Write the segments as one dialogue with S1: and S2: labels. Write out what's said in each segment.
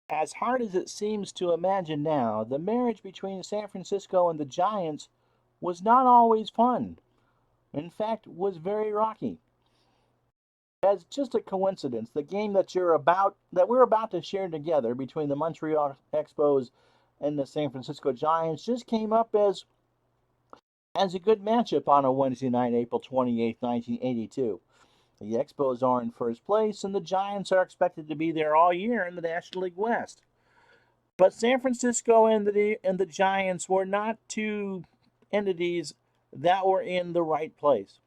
S1: As hard as it seems to imagine now, the marriage between San Francisco and the Giants was not always fun. In fact, was very rocky. As just a coincidence, the game that we're about to share together between the Montreal Expos and the San Francisco Giants just came up as a good matchup on a Wednesday night, April 28th, 1982. The Expos are in first place, and the Giants are expected to be there all year in the National League West. But San Francisco and the Giants were not two entities that were in the right place.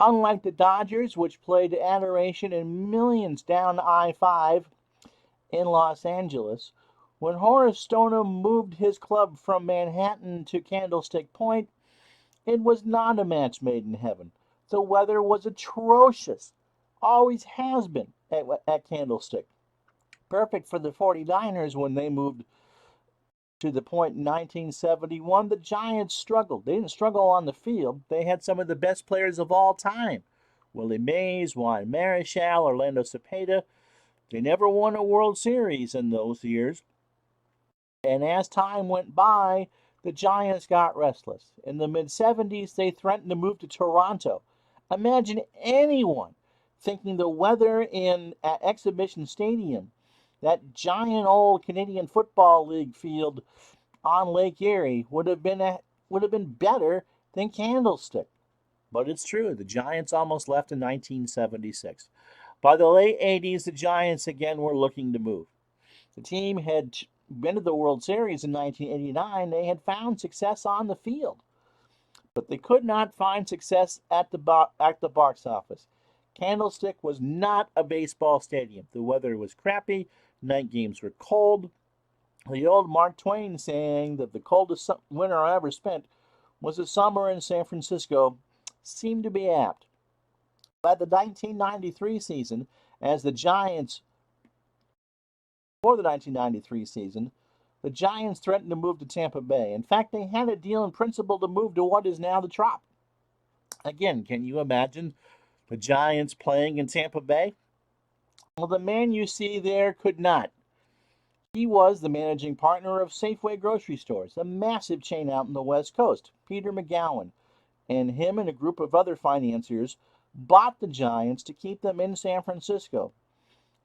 S1: Unlike the Dodgers, which played to adoration and millions down I-5 in Los Angeles, when Horace Stoneham moved his club from Manhattan to Candlestick Point, it was not a match made in heaven. The weather was atrocious, always has been at Candlestick. Perfect for the 49ers when they moved to the point in 1971. The Giants struggled. They didn't struggle on the field. They had some of the best players of all time. Willie Mays, Juan Marichal, Orlando Cepeda. They never won a World Series in those years. And as time went by, the Giants got restless. In the mid 70s, they threatened to move to Toronto. Imagine anyone thinking the weather in Exhibition Stadium, that giant old Canadian Football League field on Lake Erie, would have been better than Candlestick. But it's true, the Giants almost left in 1976. By the late 80s, the Giants again were looking to move. The team had been to the World Series in 1989. They had found success on the field, but they could not find success at the box office. Candlestick was not a baseball stadium. The weather was crappy. Night games were cold. The old Mark Twain saying that the coldest winter I ever spent was a summer in San Francisco seemed to be apt. By the 1993 season, as the Giants for the 1993 season, the Giants threatened to move to Tampa Bay. In fact, they had a deal in principle to move to what is now the Trop. Again, can you imagine the Giants playing in Tampa Bay? Well, the man you see there could not. He was the managing partner of Safeway Grocery Stores, a massive chain out in the West Coast, Peter McGowan, and him and a group of other financiers bought the Giants to keep them in San Francisco.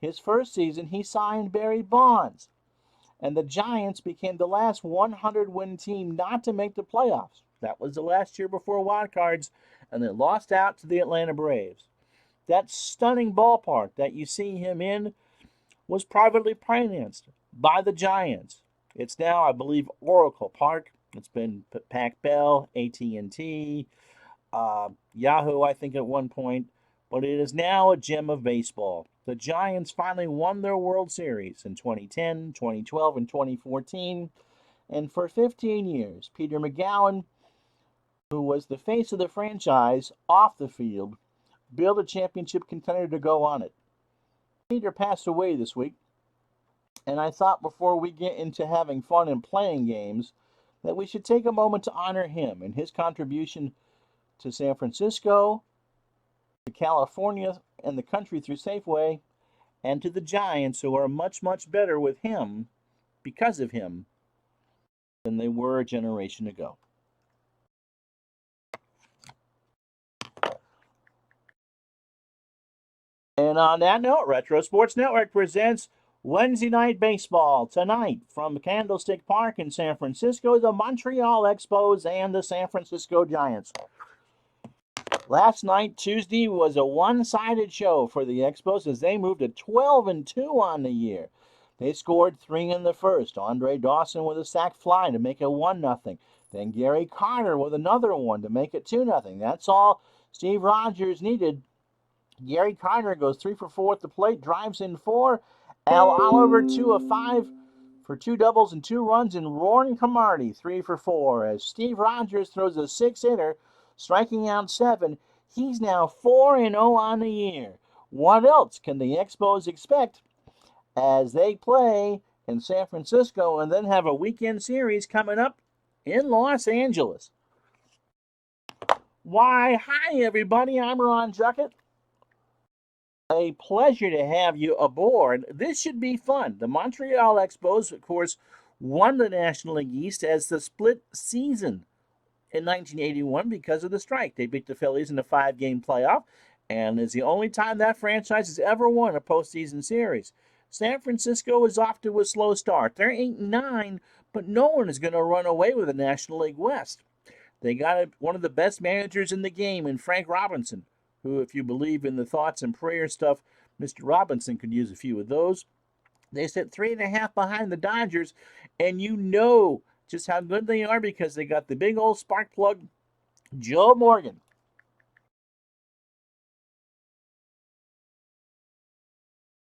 S1: His first season, he signed Barry Bonds, and the Giants became the last 100-win team not to make the playoffs. That was the last year before wild cards, and they lost out to the Atlanta Braves. That stunning ballpark that you see him in was privately financed by the Giants. It's now, I believe, Oracle Park. It's been Pac Bell, AT&T, Yahoo, I think, at one point, but it is now a gem of baseball. The Giants finally won their World Series in 2010, 2012, and 2014, and for 15 years, Peter McGowan, who was the face of the franchise off the field, built a championship contender to go on it. Peter passed away this week, and I thought before we get into having fun and playing games that we should take a moment to honor him and his contribution to San Francisco, to California, and the country through Safeway, and to the Giants, who are much, much better with him, because of him, than they were a generation ago. And on that note, Retro Sports Network presents Wednesday Night Baseball. Tonight, from Candlestick Park in San Francisco, the Montreal Expos and the San Francisco Giants. Last night, Tuesday, was a one-sided show for the Expos as they moved to 12-2 on the year. They scored 3 in the first. Andre Dawson with a sac fly to make it 1-0. Then Gary Carter with another one to make it 2-0. That's all Steve Rogers needed. Gary Carter goes 3 for 4 at the plate, drives in 4. Al Oliver 2 of 5 for 2 doubles and 2 runs, and Roaring Camardi 3 for 4 as Steve Rogers throws a 6-hitter, striking out 7. He's now 4-0 on the year. What else can the Expos expect as they play in San Francisco and then have a weekend series coming up in Los Angeles? Why, hi everybody, I'm Ron Juckett. A pleasure to have you aboard. This should be fun. The Montreal Expos, of course, won the National League East as the split season in 1981 because of the strike. They beat the Phillies in a 5-game playoff, and it's the only time that franchise has ever won a postseason series. San Francisco is off to a slow start. They're 8-9, but no one is going to run away with the National League West. They got one of the best managers in the game in Frank Robinson, who, if you believe in the thoughts and prayers stuff, Mr. Robinson could use a few of those. They sit 3.5 behind the Dodgers, and you know just how good they are because they got the big old spark plug, Joe Morgan.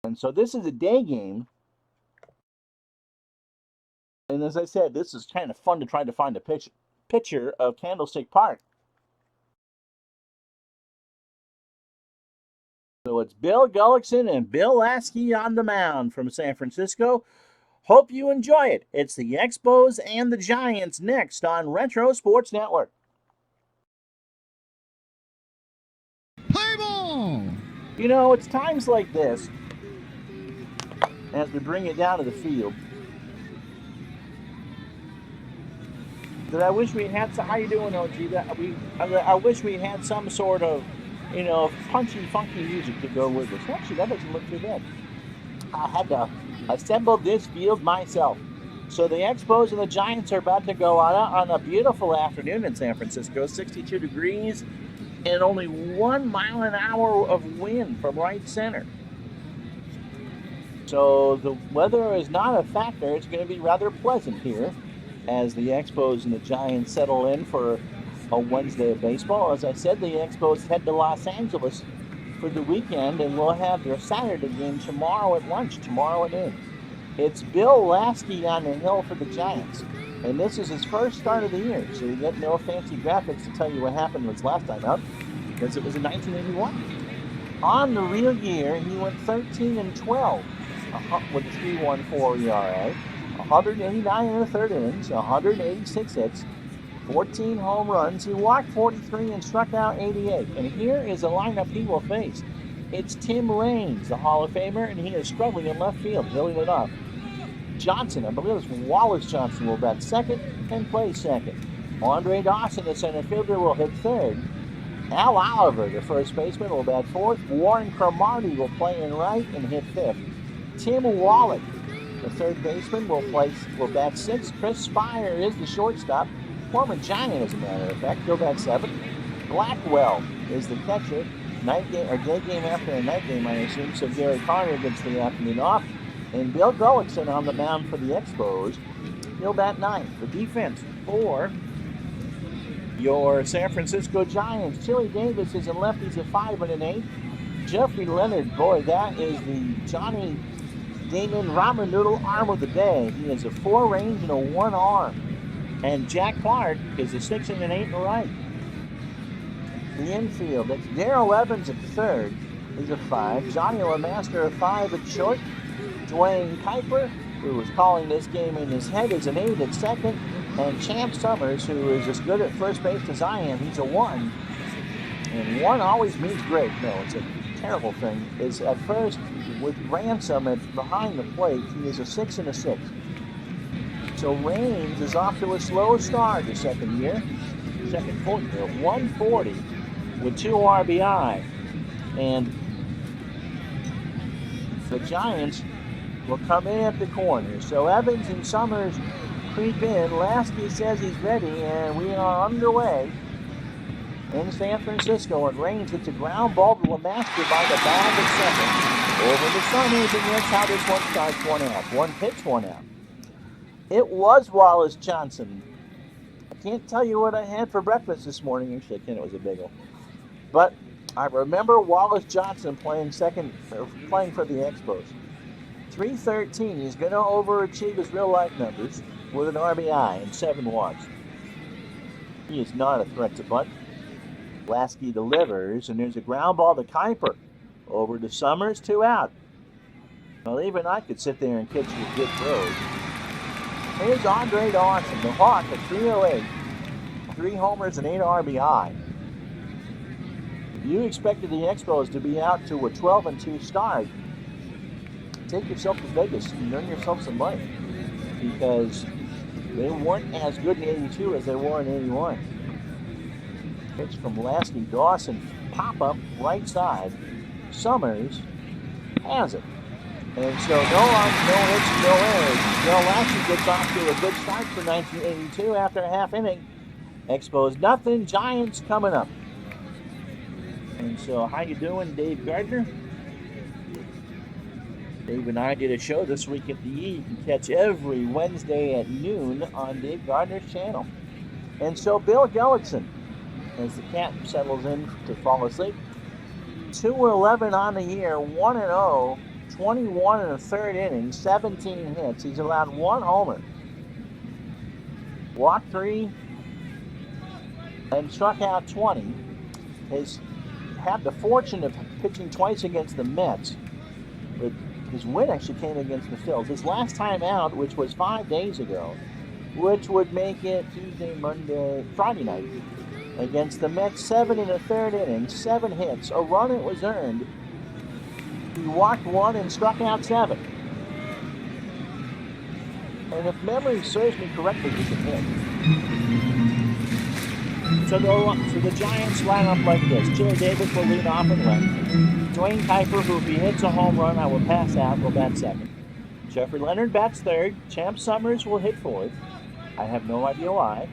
S1: And so this is a day game. And as I said, this is kind of fun to try to find a picture of Candlestick Park. So it's Bill Gullickson and Bill Lasky on the mound from San Francisco. Hope you enjoy it. It's the Expos and the Giants next on Retro Sports Network.
S2: Play ball!
S1: You know, it's times like this, as we bring it down to the field, that I wish we had some. How you doing, OG? I wish we had some sort of, punchy, funky music to go with this. Actually, that doesn't look too bad. I had to assemble this field myself. So the Expos and the Giants are about to go on a beautiful afternoon in San Francisco, 62 degrees, and only 1 mile an hour of wind from right center. So the weather is not a factor. It's going to be rather pleasant here as the Expos and the Giants settle in for a Wednesday of baseball. As I said, the Expos head to Los Angeles for the weekend, and we'll have their Saturday game tomorrow at lunch, tomorrow at noon. It's Bill Lasky on the hill for the Giants, and this is his first start of the year, so you get no fancy graphics to tell you what happened his last time out, because it was in 1981. On the real year, he went 13-12 with a 3.14 ERA, 189 in the third innings, 186 hits, 14 home runs. He walked 43 and struck out 88. And here is a lineup he will face. It's Tim Raines, the Hall of Famer, and he is struggling in left field, building it up. Johnson, I believe it's Wallace Johnson, will bat second and play second. Andre Dawson, the center fielder, will hit third. Al Oliver, the first baseman, will bat fourth. Warren Cromartie will play in right and hit fifth. Tim Wallach, the third baseman, will bat sixth. Chris Spire is the shortstop. Former Giant, as a matter of fact, he'll bat seventh. Blackwell is the catcher. Day game after a night game, I assume. So Gary Carter gets the afternoon off. And Bill Gullickson on the mound for the Expos. He'll bat ninth. The defense for your San Francisco Giants. Chili Davis is in left. He's a 5-8. Jeffrey Leonard, boy, that is the Johnny Damon Ramen Noodle arm of the day. He has a 4 range and a 1 arm. And Jack Clark is a 6 and an 8 in the right. The infield, that's Darrell Evans at third, is a 5. Johnny LeMaster, a 5 at short. Dwayne Kuiper, who was calling this game in his head, is an 8 at second. And Champ Summers, who is as good at first base as I am, he's a 1. And 1 always means great. No, it's a terrible thing. Is at first, with Ransom behind the plate, he is a 6 and a 6. So Raines is off to a slow start the second full year, 140 with 2 RBI. And the Giants will come in at the corner. So Evans and Summers creep in. Lasky says he's ready, and we are underway in San Francisco. And Raines hits a ground ball to LeMaster by the bag at second. Over the Summers, and that's how this one starts 1 out. 1 pitch, 1 out. It was Wallace Johnson. I can't tell you what I had for breakfast this morning. Actually, I can't. It was a bagel. But I remember Wallace Johnson playing for the Expos. 313. He's going to overachieve his real-life numbers with an RBI and 7 walks. He is not a threat to bunt. Lasky delivers, and there's a ground ball to Kuiper. Over to Summers, 2 out. Well, even I could sit there and catch you good throws. Here's Andre Dawson, the Hawk at 308. 3 homers and 8 RBI. you expected the Expos to be out to a 12-2 start, take yourself to Vegas and earn yourself some money, because they weren't as good in 82 as they were in 81. Pitch from Lasky. Dawson, pop up right side. Summers has it. And so no runs, no hits, no errors. Joe Lasky gets off to a good start for 1982 after a half inning. Expos nothing, Giants coming up. And so how you doing, Dave Gardner? Dave and I did a show this week at the E. You can catch every Wednesday at noon on Dave Gardner's channel. And so Bill Gullickson, as the cat settles in to fall asleep, 2-11 on the year, 1-0, 21 in the third inning, 17 hits. He's allowed one homer, walked 3, and struck out 20. Has had the fortune of pitching twice against the Mets, but his win actually came against the Phils. His last time out, which was 5 days ago, which would make it Tuesday, Monday, Friday night, against the Mets, 7 in the third inning, 7 hits, a run it was earned. He walked 1 and struck out 7. And if memory serves me correctly, he can hit. So the Giants line up like this. Chili Davis will lead off and left. Dwayne Kuiper, who if he hits a home run, I will pass out, will bat second. Jeffrey Leonard bats third. Champ Summers will hit fourth. I have no idea why.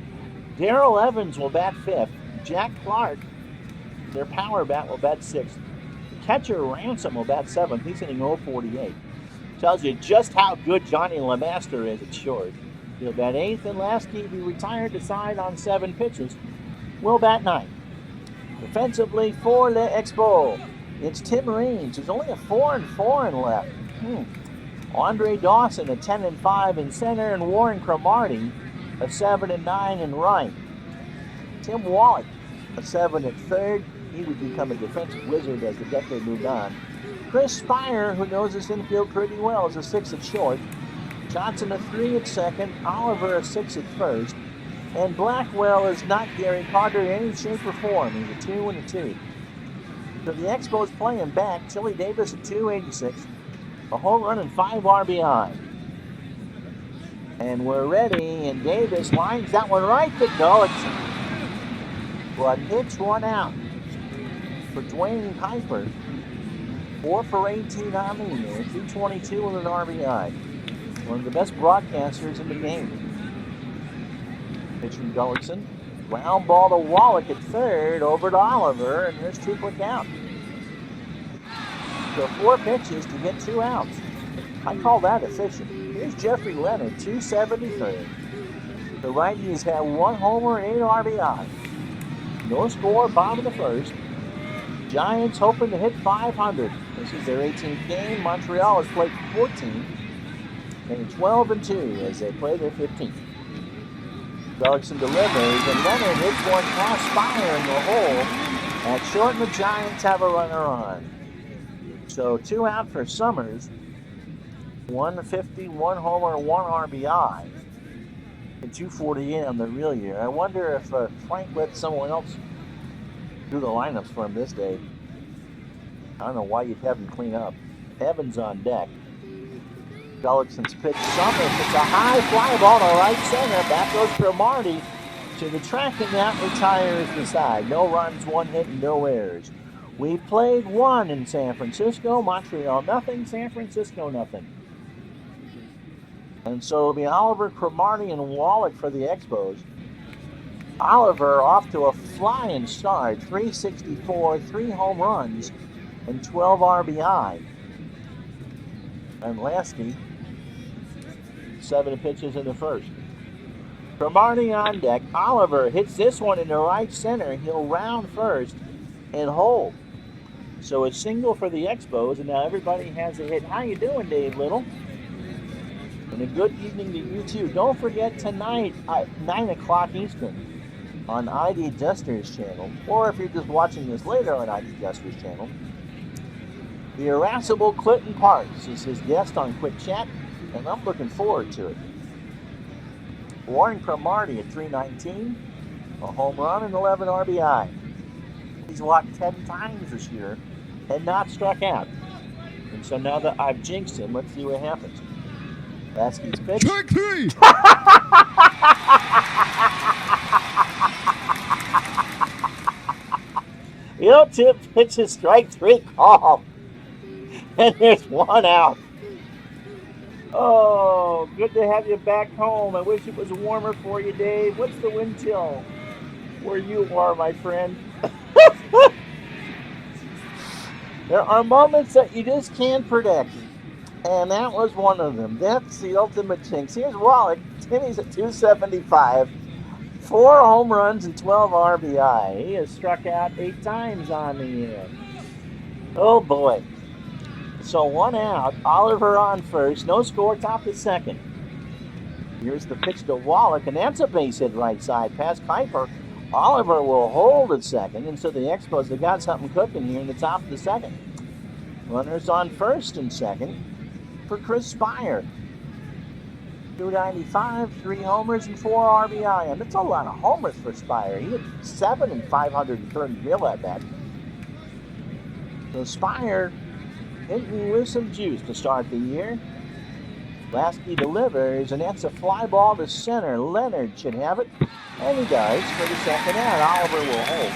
S1: Darrell Evans will bat fifth. Jack Clark, their power bat, will bat sixth. Catcher Ransom will bat seventh. He's hitting 0.48. Tells you just how good Johnny LeMaster is at short. He'll bat eighth, and Lasky, who retired the side on 7 pitches, will bat ninth. Defensively for the Expos, it's Tim Raines, who's only a 4-4 in left. Andre Dawson, a 10-5 in center, and Warren Cromartie, a 7-9 in right. Tim Wallach, a 7 at third. He would become a defensive wizard as the decade moved on. Chris Spire, who knows his infield pretty well, is a 6 at short. Johnson, a 3 at second. Oliver, a 6 at first. And Blackwell is not Gary Carter in any shape or form. He's a 2 and a 2. So the Expos playing back. Chili Davis at 286. A home run and 5 RBI. And we're ready, and Davis lines that one right to Gullickson. But hits 1 out for Dwayne Kuiper. 4 for 18 on the year, 222 with an RBI. One of the best broadcasters in the game. Pitching Gullickson. Ground ball to Wallach at third, over to Oliver, and there's 2 quick out. So 4 pitches to get 2 outs. I call that efficient. Here's Jeffrey Leonard, 273. The righties have 1 homer and 8 RBI. No score, bottom of the first. Giants hoping to hit 500. This is their 18th game. Montreal has played 14. And 12-2 as they play their 15th. Gullickson delivers, and Leonard hits one past Spire in the hole. At short, and the Giants have a runner on. So 2 out for Summers. 150, 1 homer, 1 RBI. And 248 on the real year. I wonder if Frank let someone else do the lineups for him this day. I don't know why you'd have him clean up. Evans on deck. Gullickson's pitch. Summers hits a high fly ball to right center. Back goes Cromartie to the track, and that retires the side. No runs, 1 hit, and no errors. We've played 1 in San Francisco. Montreal nothing. San Francisco nothing. And so it'll be Oliver, Cromartie, and Wallach for the Expos. Oliver off to a flying start. 364, 3 home runs, and 12 RBI. And Lasky, 7 pitches in the first. Cromartie on deck. Oliver hits this one into right center. He'll round first and hold. So a single for the Expos, and now everybody has a hit. How you doing, Dave Little? And a good evening to you too. Don't forget tonight at 9 o'clock Eastern on ID Duster's channel, or if you're just watching this later on ID Duster's channel, the irascible Clinton Parks is his guest on Quick Chat, and I'm looking forward to it. Warren Cromartie at 319, a home run and 11 RBI. He's walked 10 times this year and not struck out. And so now that I've jinxed him, let's see what happens. Lasky's pitch.
S2: Strike three.
S1: Tip pitches strike three call. And there's one out. Oh, good to have you back home. I wish it was warmer for you, Dave. What's the wind chill where you are, my friend? There are moments that you just can't predict. And that was one of them. That's the ultimate jinx. Here's Wallach. Timmy's at 275. 4 home runs and 12 RBI. He has struck out 8 times on the year. Oh, boy. So 1 out. Oliver on first. No score, top of second. Here's the pitch to Wallach, and that's a base hit right side past Kuiper. Oliver will hold at second, and so the Expos have got something cooking here in the top of the second. Runners on first and second for Chris Spire. 295, 3 homers and 4 RBI. And that's a lot of homers for Spire. He had 7 and 530 real at bat. So Spire hitting with some juice to start the year. Lasky delivers, and that's a fly ball to center. Leonard should have it, and he does for the second out. Oliver will hold.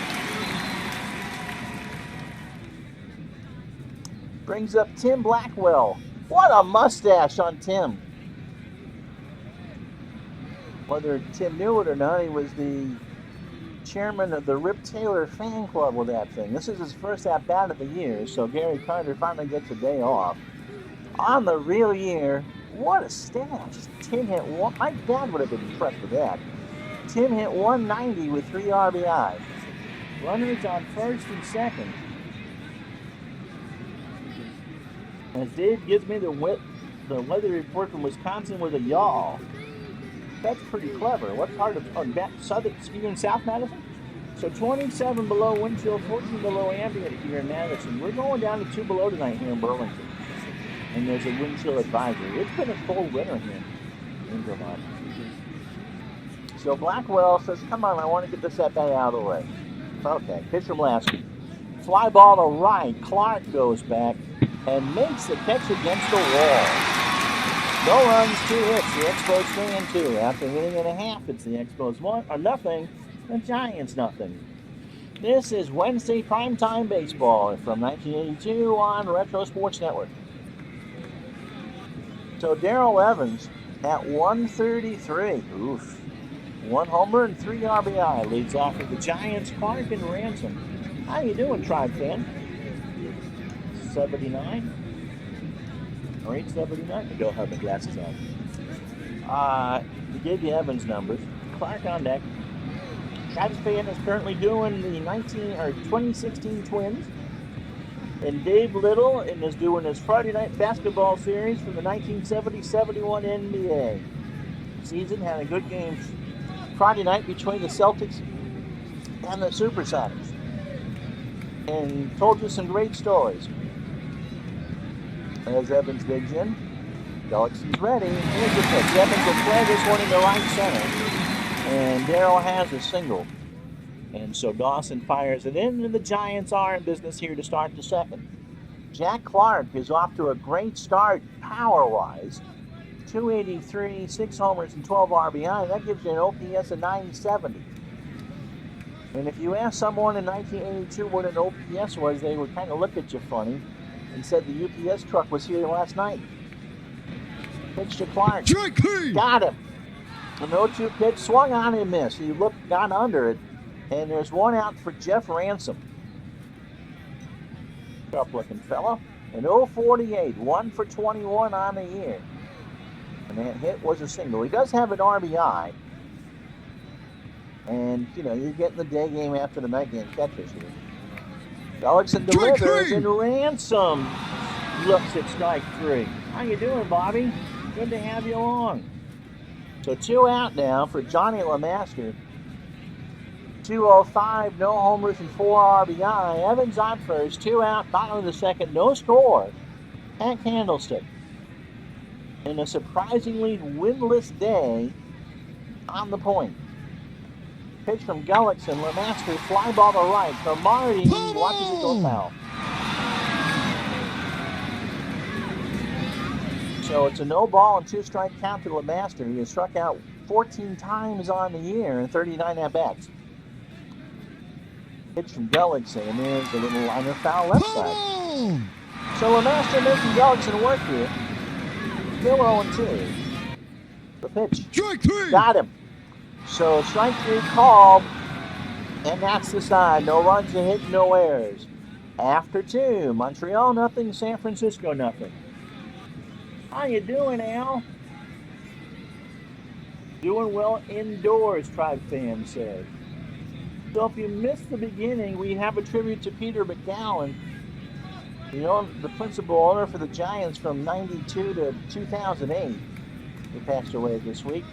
S1: Brings up Tim Blackwell. What a mustache on Tim. Whether Tim knew it or not, he was the chairman of the Rip Taylor fan club with that thing. This is his first at-bat of the year, so Gary Carter finally gets a day off. On the real year, what a stash. Tim hit one. My dad would have been impressed with that. Tim hit 190 with 3 RBI. Runners on first and second. As Dave gives me the weather report from Wisconsin with a yaw. That's pretty clever. What part of southern? You're in South Madison? So 27 below wind chill, 14 below ambient here in Madison. We're going down to 2 below tonight here in Burlington. And there's a wind chill advisory. It's been a cold winter here in Vermont. So Blackwell says, come on, I want to get this at bat out of the way. Okay, pitch from Lasky. Fly ball to right. Clark goes back and makes the catch against the wall. No runs, 2 hits. The Expos 3-2. After an inning and a half, it's the Expos 1 or nothing. The Giants nothing. This is Wednesday Primetime Baseball from 1982 on Retro Sports Network. So Darrell Evans at 133. Oof. 1 homer and 3 RBI leads off of the Giants. Clark and Ransom. How you doing, Tribe fan? 79. Or 879. I don't have my glasses on. To give you Evans' numbers, Clark on deck. Travis fan is currently doing the 2016 Twins. And Dave Little is doing his Friday night basketball series from the 1970-71 NBA season. Had a good game Friday night between the Celtics and the Supersonics. And told you some great stories. As Evans digs in, Galaxy's ready. Here's the pitch. Evans will play this one into right center. And Darrell has a single. And so Dawson fires it in, and the Giants are in business here to start the second. Jack Clark is off to a great start power-wise. 283, 6 homers, and 12 RBI. That gives you an OPS of 970. And if you ask someone in 1982 what an OPS was, they would kind of look at you funny and said the UPS truck was here last night. Pitch to Clark. Got him. The 0-2 pitch swung on and missed. He got under it, and there's 1 out for Jeff Ransom. Tough-looking fella. An 0-48, 1 for 21 on the year. And that hit was a single. He does have an RBI. And, you're getting the day game after the night game catches here. Gullickson delivers, and Ransom looks at strike 3. How you doing, Bobby? Good to have you along. So 2 out now for Johnny LeMaster. 205, no homers and 4 RBI. Evans on first, 2 out, bottom of the second, no score at Candlestick. And a surprisingly windless day on the point. Pitch from Gullickson. Lemaster fly ball to right. Cromartie watches it go foul. So it's a no ball and 2 strike count to Lemaster. He has struck out 14 times on the year and 39 at bats. Pitch from Gullickson, and there's a little liner foul left side. So Lemaster making Gullickson work here. Still 0-2. The pitch.
S2: Strike 3.
S1: Got him. So strike 3 called, and that's the side. No runs, a hit, no errors. After 2, Montreal nothing, San Francisco nothing. How you doing, Al? Doing well indoors, Tribe fan says. So if you missed the beginning, we have a tribute to Peter McGowan, the principal owner for the Giants from 92 to 2008. He passed away this week.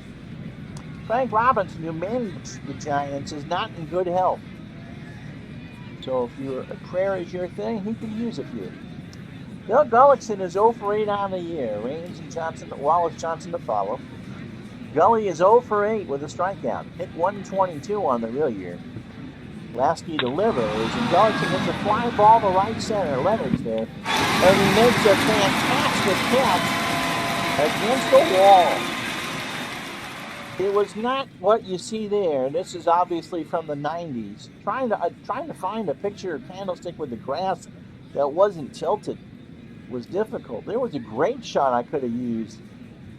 S1: Frank Robinson, who managed the Giants, is not in good health. So if a prayer is your thing, he could use it for you. Bill Gullickson is 0 for 8 on the year. Raines and Wallace Johnson to follow. Gully is 0 for 8 with a strikeout. Hit 122 on the real year. Lasky delivers, and Gullickson hits a fly ball to right center. Leonard's there. And he makes a fantastic catch against the wall. It was not what you see there. This is obviously from the 90s. Trying to find a picture of Candlestick with the grass that wasn't tilted was difficult. There was a great shot I could have used,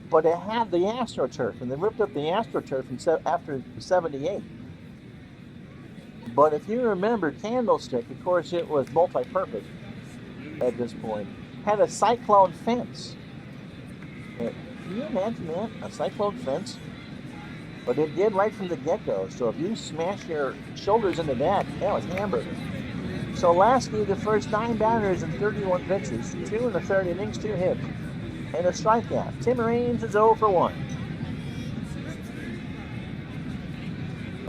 S1: but it had the AstroTurf, and they ripped up the AstroTurf after 78. But if you remember, Candlestick, of course it was multi-purpose at this point, had a cyclone fence. Can you imagine that? A cyclone fence? But it did right from the get-go, so if you smash your shoulders into that was hamburger. So Lasky, the first 9 batters and 31 pitches, 2 in the 3rd innings, 2 hits, and a strikeout. Tim Raines is 0 for 1.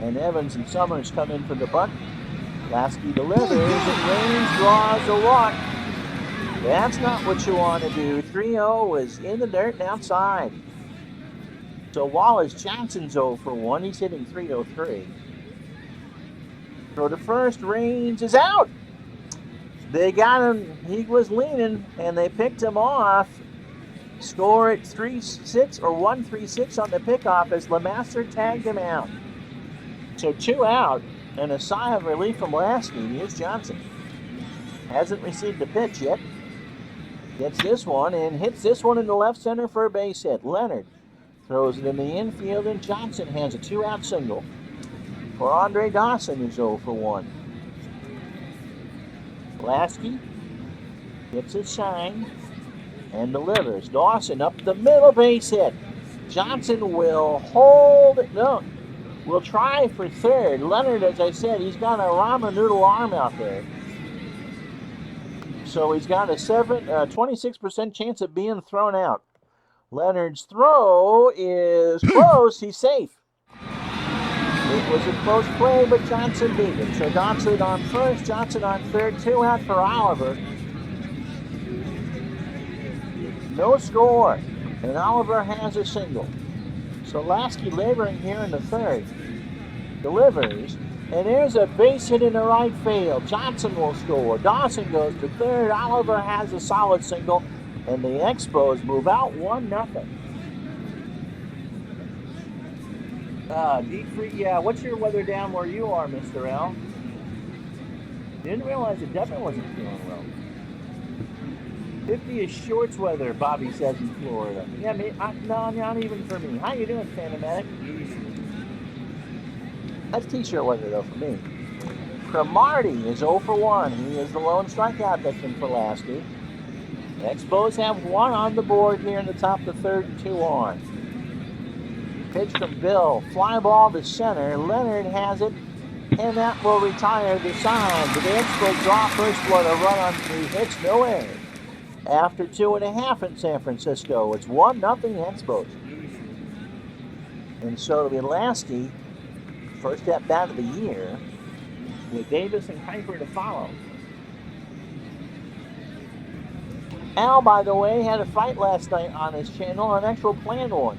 S1: And Evans and Summers come in for the bunt. Lasky delivers, and Raines draws a walk. That's not what you want to do. 3-0 is in the dirt and outside. So Wallace Johnson's 0 for 1. He's hitting .303. Throw to first, Raines is out. They got him, he was leaning, and they picked him off. Score at 3-6 or 1-3-6 on the pickoff as Lemaster tagged him out. So 2 out, and a sigh of relief from Lasky. Here's Johnson. Hasn't received the pitch yet. Gets this one and hits this one in the left center for a base hit. Leonard throws it in the infield, and Johnson hands a 2-out single for Andre Dawson, who's 0 for 1. Lasky gets his shine and delivers. Dawson up the middle, base hit. Johnson will hold it. No, will try for 3rd. Leonard, as I said, he's got a ramen noodle arm out there. So he's got a 26% chance of being thrown out. Leonard's throw is close. He's safe. It was a close play, but Johnson beat it. So Dawson on first, Johnson on 3rd, 2 out for Oliver. No score, and Oliver has a single. So Lasky laboring here in the 3rd. Delivers, and there's a base hit in the right field. Johnson will score. Dawson goes to 3rd. Oliver has a solid single, and the Expos move out 1-0. Yeah, what's your weather down where you are, Mr. L? Didn't realize it definitely wasn't feeling well. 50 is shorts weather, Bobby says in Florida. Yeah, no, not even for me. How you doing, Phantomatic? That's t-shirt weather, though, for me. Cromartie is 0 for 1. He is the lone strikeout victim for Lasky. The Expos have 1 on the board here in the top of the 3rd, 2 on. Pitch from Bill. Fly ball to center. Leonard has it, and that will retire the side. The Expos draw first blood, a run on 3 hits, no errors. After 2.5 in San Francisco, it's 1-0 Expos. And so it'll be Lasky, first at bat of the year, with Davis and Kuiper to follow. Al, by the way, had a fight last night on his channel, an actual planned one.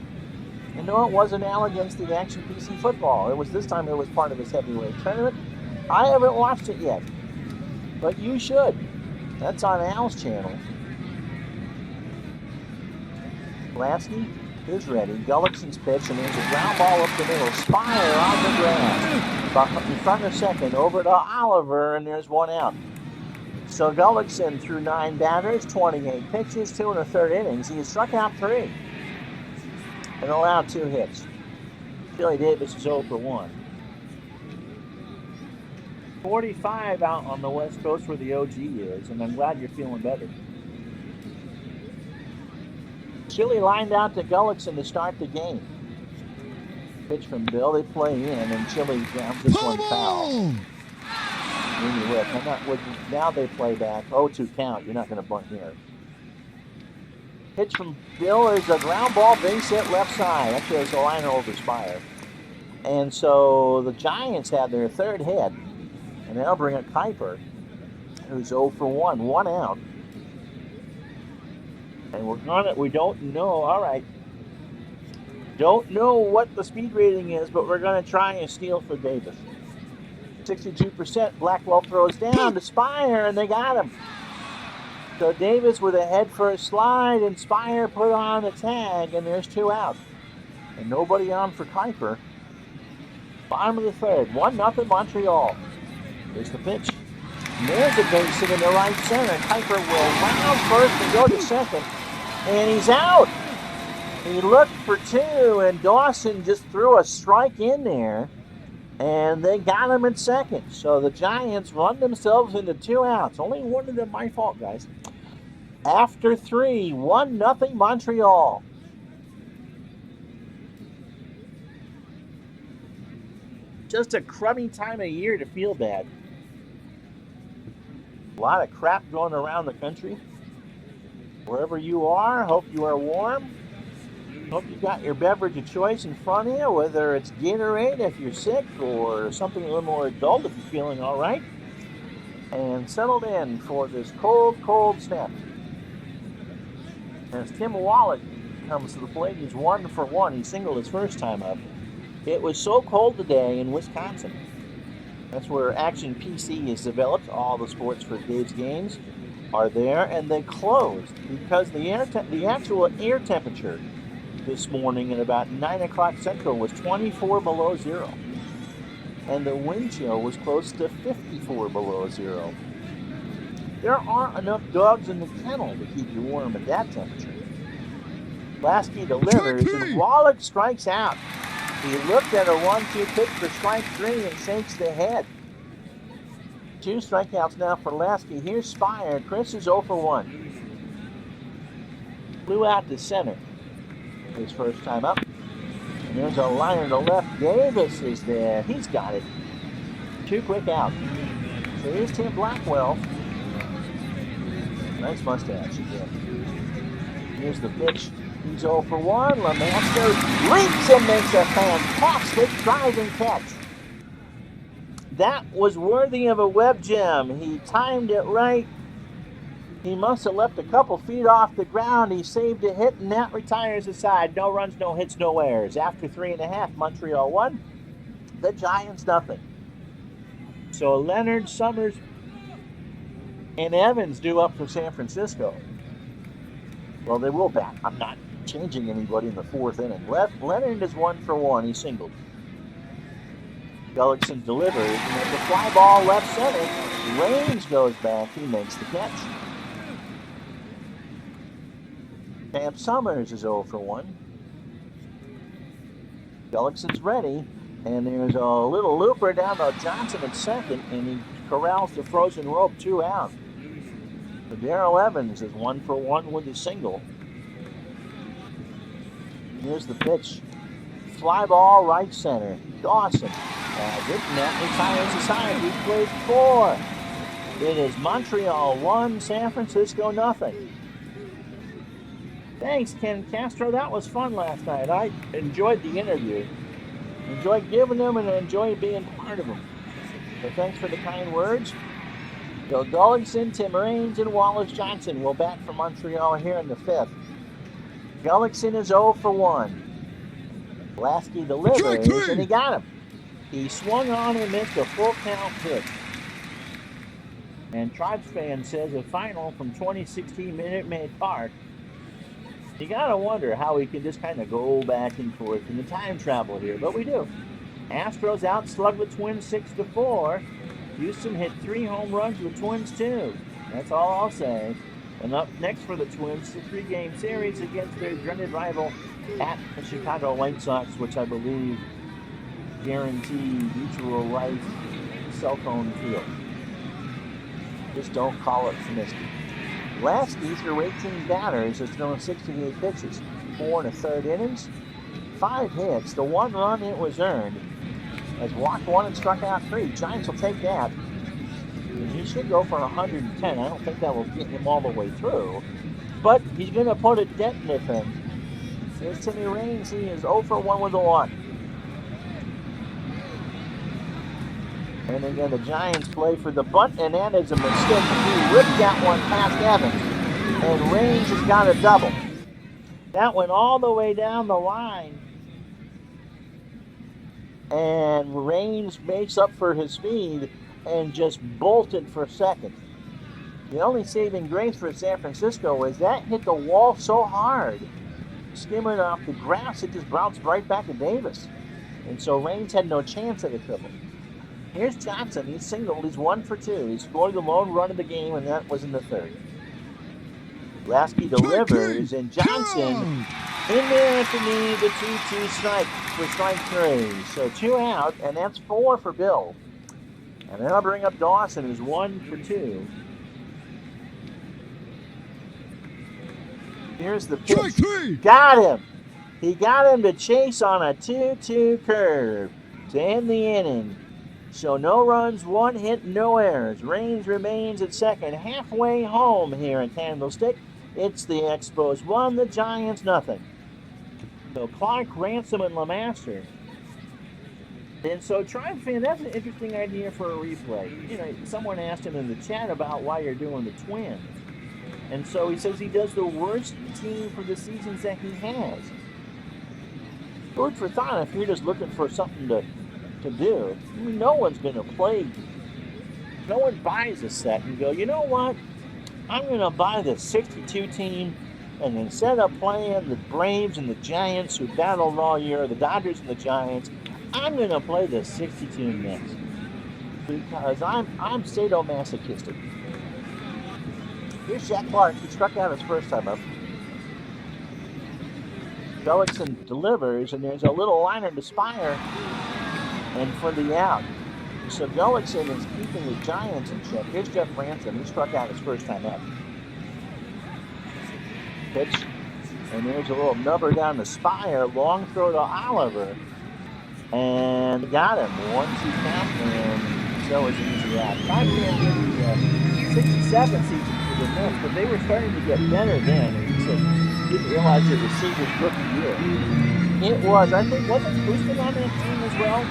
S1: And no, it wasn't Al against the Action PC football. This time it was part of his heavyweight tournament. I haven't watched it yet, but you should. That's on Al's channel. Lasky is ready. Gullickson's pitch, and there's a ground ball up the middle. Spire on the grass. In front of second, over to Oliver, and there's one out. So Gullickson threw 9 batters, 28 pitches, 2 1/3 innings. He has struck out 3 and allowed 2 hits. Billy Davis is 0 for 1. 45 out on the West Coast where the OG is, and I'm glad you're feeling better. Chile lined out to Gullickson to start the game. Pitch from Bill, they play in, and Chile grounds this one foul. Now they play back. 0-2 count. You're not going to bunt here. Pitch from Bill is a ground ball, base hit left side. Actually, it's a liner over Spire. And so the Giants have their 3rd hit, and they'll bring up Kuiper, who's 0 for 1, 1 out. And we don't know, all right. Don't know what the speed rating is, but we're going to try and steal for Davis. 62%. Blackwell throws down to Spire, and they got him. So Davis with a head first slide, and Spire put on the tag, and there's 2 out. And nobody on for Kuiper. Bottom of the 3rd. 1-0 Montreal. Here's the pitch. And there's a base hit in the right center. Kuiper will round first and go to second. And he's out. He looked for 2, and Dawson just threw a strike in there. And they got him at second. So the Giants run themselves into 2 outs. Only one of them my fault, guys. After 3, 1-0 Montreal. Just a crummy time of year to feel bad. A lot of crap going around the country. Wherever you are, hope you are warm. Hope you got your beverage of choice in front of you, whether it's Gatorade if you're sick or something a little more adult if you're feeling all right. And settled in for this cold, cold snap. As Tim Wallach comes to the plate, he's 1 for 1. He singled his first time up. It was so cold today in Wisconsin. That's where Action PC is developed. All the sports for Dave's games are there, and they closed because the actual air temperature this morning at about 9 o'clock Central was 24 below 0. And the wind chill was close to 54 below 0. There aren't enough dogs in the kennel to keep you warm at that temperature. Lasky delivers, and Wallach strikes out. He looked at a 1-2 pitch for strike 3 and shakes the head. 2 strikeouts now for Lasky. Here's Spire. Chris is 0 for 1. Flew out to center his first time up. And there's a liner to left. Davis is there. He's got it. 2 quick outs. So here's Tim Blackwell. Nice mustache again. Here's the pitch. He's 0 for 1. LeMaster leaps and makes a fantastic driving catch. That was worthy of a web gem. He timed it right. He must have left a couple feet off the ground. He saved a hit, and that retires the side. No runs, no hits, no errors. After 3.5, Montreal 1. The Giants nothing. So Leonard, Summers, and Evans due up for San Francisco. Well, they will bat. I'm not changing anybody in the 4th inning. Leonard is 1 for 1. He singled. Gullickson delivers, and there's a fly ball left center. Range goes back. He makes the catch. Cam Summers is 0 for 1. Gullickson's ready, and there's a little looper down to Johnson at second, and he corrals the frozen rope, 2 out. So Darrell Evans is 1 for 1 with a single. Here's the pitch. Fly ball right center. Dawson has it, and that retires the side. He played 4. It is Montreal 1, San Francisco nothing. Thanks, Ken Castro. That was fun last night. I enjoyed the interview. Enjoyed giving them and enjoyed being part of them. So thanks for the kind words. So Gullickson, Tim Raines, and Wallace Johnson will bat for Montreal here in the 5th. Gullickson is 0 for 1. Lasky
S2: Strike
S1: delivers, and
S2: three.
S1: he got him. He swung on and missed a full count pitch. And Tribes fan says a final from 2016 Minute Maid Park. You gotta wonder how we can just kind of go back and forth in the time travel here, but we do. Astros outslugged the Twins 6-4. Houston hit 3 home runs with Twins 2. That's all I'll say. And up next for the Twins, a 3-game series against their dreaded rival at the Chicago White Sox, which I believe guarantee mutual right cell phone field. Just don't call it Comiskey. Lasky threw 18 batters, has thrown 68 pitches, 4 1/3 innings, 5 hits. The 1 run it was earned, has walked 1 and struck out 3. Giants will take that. He should go for 110. I don't think that will get him all the way through, but he's going to put a dent in him. Here's Timmy Raines. He is 0 for 1 with a 1. And again, the Giants play for the bunt, and that is a mistake. He ripped that one past Evans, and Raines has got a double. That went all the way down the line, and Raines makes up for his speed and just bolted for second. The only saving grace for San Francisco is that hit the wall so hard, skimming off the grass, it just bounced right back to Davis. And so Raines had no chance at a triple. Here's Johnson. He's singled. He's 1 for 2. He scored the lone run of the game, and that was in the 3rd. Lasky delivers, and Johnson in there at the knee, the 2-2 strike for strike 3. So 2 out, and that's 4 for Bill. And then I'll bring up Dawson, who's 1 for 2. Here's the pitch. Got him. He got him to chase on a 2-2 curve to end the inning. So no runs, 1 hit, no errors. Raines remains at second, halfway home here at Candlestick. It's the Expos 1, the Giants nothing. So Clark, Ransom, and LeMaster. And so Tribe fan, that's an interesting idea for a replay. You know, someone asked him in the chat about why you're doing the Twins. And so he says he does the worst team for the seasons that he has. Food for thought if you're just looking for something to do. I mean, no one's going to play. No one buys a set and go, you know what? I'm going to buy the 62 team, and instead of playing the Braves and the Giants who battled all year, the Dodgers and the Giants, I'm going to play the 62 Mets because I'm sadomasochistic. Here's Jack Clark. He struck out his first time up. Gullickson delivers, and there's a little liner to Spire, and for the out. So Gullickson is keeping the Giants in check. Here's Jeff Ransom. He struck out his first time up. Pitch, and there's a little nubber down to Spire. Long throw to Oliver, and got him. 1-2 count, and so is an easy out. Tried to get the 67 season for the Mets, but they were starting to get better then. And he said, didn't realize it was Seager's rookie year. It was. I think, wasn't Houston on that team as well?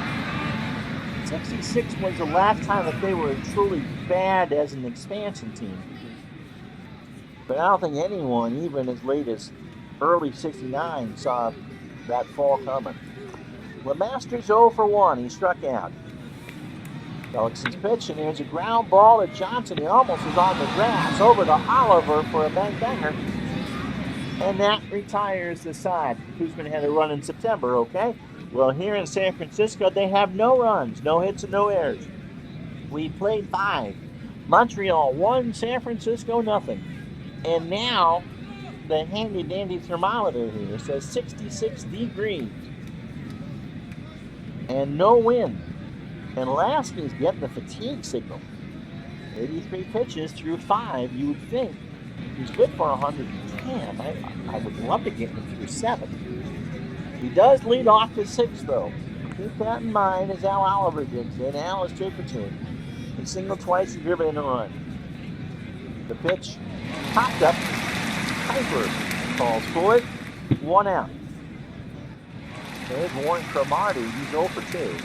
S1: 66 was the last time that they were truly bad as an expansion team. But I don't think anyone, even as late as early 69, saw that fall coming. LeMaster's 0 for 1. He struck out. Gullickson's pitch, and there's a ground ball to Johnson. He almost is on the grass. Over to Oliver for a bang-banger. And that retires the side. Koosman had a run in September, okay? Well, here in San Francisco, they have no runs, no hits, and no errors. We played 5. Montreal 1, San Francisco nothing. And now, the handy-dandy thermometer here says 66 degrees. And no wind. And Lasky's getting the fatigue signal. 83 pitches through 5, you would think. He's good for 110. I would love to get him through 7. He does lead off to 6th, though. Keep that in mind as Al Oliver digs in. Al is 2 for 2. He singled twice and driven in a run. The pitch popped up. Piper calls for it. 1 out. There's Warren Cromartie. He's 0 for 2.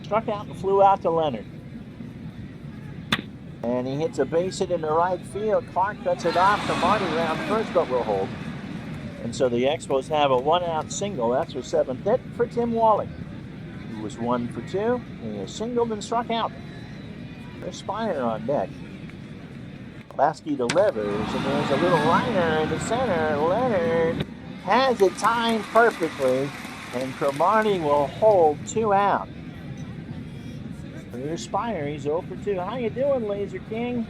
S1: Struck out and flew out to Leonard. And he hits a base hit into right field. Clark cuts it off. Cromartie round first, but will hold. And so the Expos have a 1-out single. That's their 7th hit for Tim Wally, who was 1 for 2. He has singled and struck out. There's Spire on deck. Lasky delivers, and there's a little liner in the center. Leonard has it timed perfectly, and Cromartie will hold 2 out. Here's Spire. He's 0 for 2. How you doing, Laser King?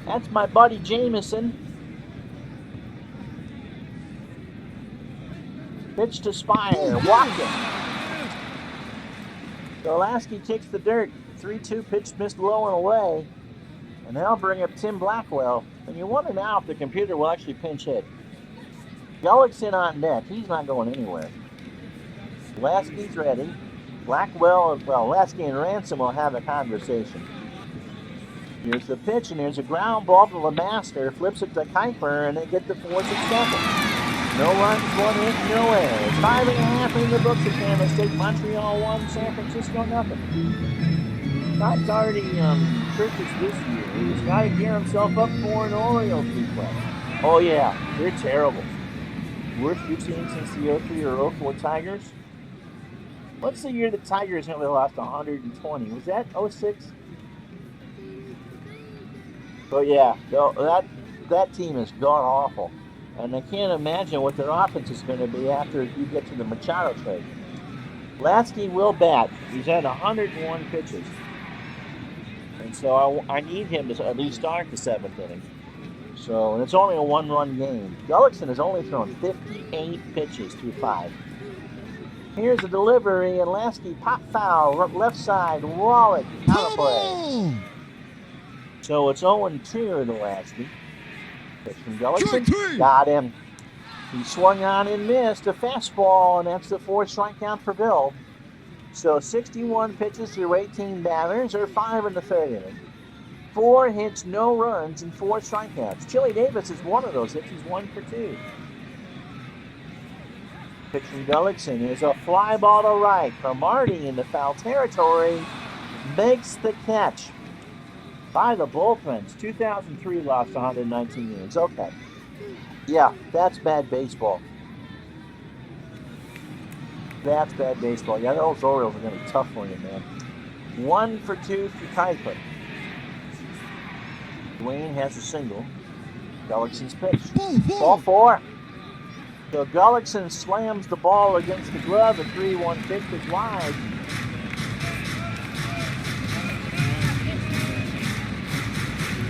S1: That's my buddy Jameson. Pitch to Spire. Walking. So Lasky kicks the dirt. 3-2 pitch missed low and away. And they'll bring up Tim Blackwell. And you wonder now if the computer will actually pinch hit. Gullickson on deck. He's not going anywhere. Lasky's ready. Blackwell, well, Lasky and Ransom will have a conversation. Here's the pitch, and there's a ground ball to LeMaster. Flips it to Kuiper, and they get the 4-6-7. No runs, 1 hit, no errors. 5.5 in the books at Candlestick. Montreal 1, San Francisco nothing. Todd's already purchased this year. He's got to gear himself up for an Orioles replay. Oh yeah, they're terrible. Worst you've seen since the 03 or 04 Tigers. What's the year the Tigers only lost 120? Was that 06? Oh yeah, that team is god awful. And I can't imagine what their offense is going to be after you get to the Machado trade. Lasky will bat. He's had 101 pitches. And so I need him to at least start the 7th inning. So, and it's only a 1-run game. Gullickson has only thrown 58 pitches through 5. Here's a delivery, and Lasky pop foul, left side, Wallach, counterplay. So it's 0-2 to Lasky. Pitch from Gullickson. Got him. He swung on and missed a fastball, and that's the 4th strikeout for Bill. So 61 pitches through 18 batters, or 5 in the 3rd inning. 4 hits, no runs, and 4 strikeouts. Chili Davis is one of those hits. He's 1 for 2. Pitch from Gullickson is a fly ball to right. Cromartie in the foul territory makes the catch. By the bullpens. 2003 lost 119 innings. Okay. Yeah, that's bad baseball. That's bad baseball. Yeah, those Orioles are going to be tough for you, man. 1 for 2 for Kuiper. Dwayne has a single. Gullickson's pitch. Ball 4. So Gullickson slams the ball against the glove. A 3-1 pitch is wide.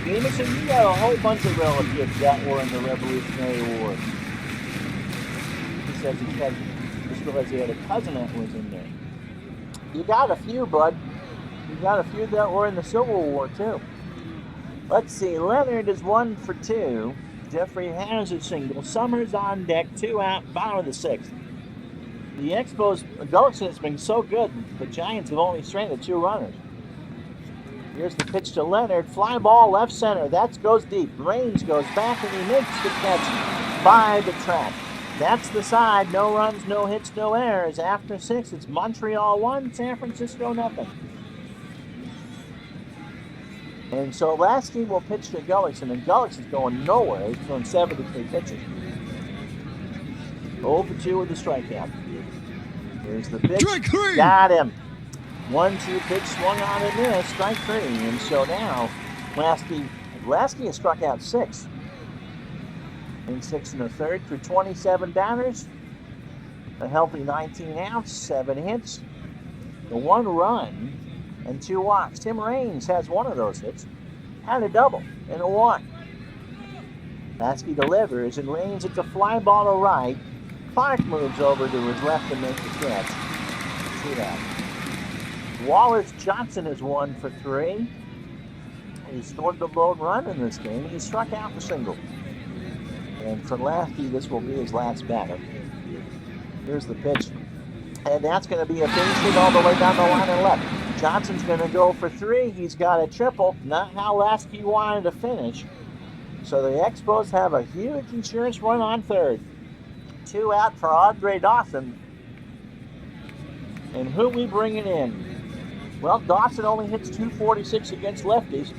S1: Jameson, you got a whole bunch of relatives that were in the Revolutionary War. He says he had, just realized he had a cousin that was in there. You got a few, bud. You got a few that were in the Civil War, too. Let's see. Leonard is 1 for 2. Jeffrey has a single. Summers on deck, 2 out, bottom of the 6th. The Expos, Gullickson has been so good, the Giants have only stranded 2 runners. Here's the pitch to Leonard. Fly ball left center. That goes deep. Raines goes back, and he makes the catch by the track. That's the side. No runs, no hits, no errors. After 6, it's Montreal 1, San Francisco nothing. And so Lasky will pitch to Gullickson, and Gullickson's going nowhere. He's thrown 73 pitches. 0 for 2 with the strikeout. Here's the pitch.
S2: Strike 3.
S1: Got him. 1-2 pitch swung on and missed. Strike 3. And so now Lasky has struck out 6. In 6 1/3 through 27 batters. A healthy 19 outs, 7 hits. The 1 run and 2 walks. Tim Raines has one of those hits. Had a double and a walk. Lasky delivers, and Raines hits a fly ball to right. Clark moves over to his left to make the catch. See that. Wallace Johnson is 1 for 3. He scored the lone run in this game. He struck out the single. And for Lasky, this will be his last batter. Here's the pitch. And that's going to be a base hit all the way down the line and left. Johnson's going to go for 3. He's got a triple. Not how Lasky wanted to finish. So the Expos have a huge insurance run on 3rd. 2 out for Andre Dawson. And who we bringing in? Well, Dawson only hits .246 against lefties.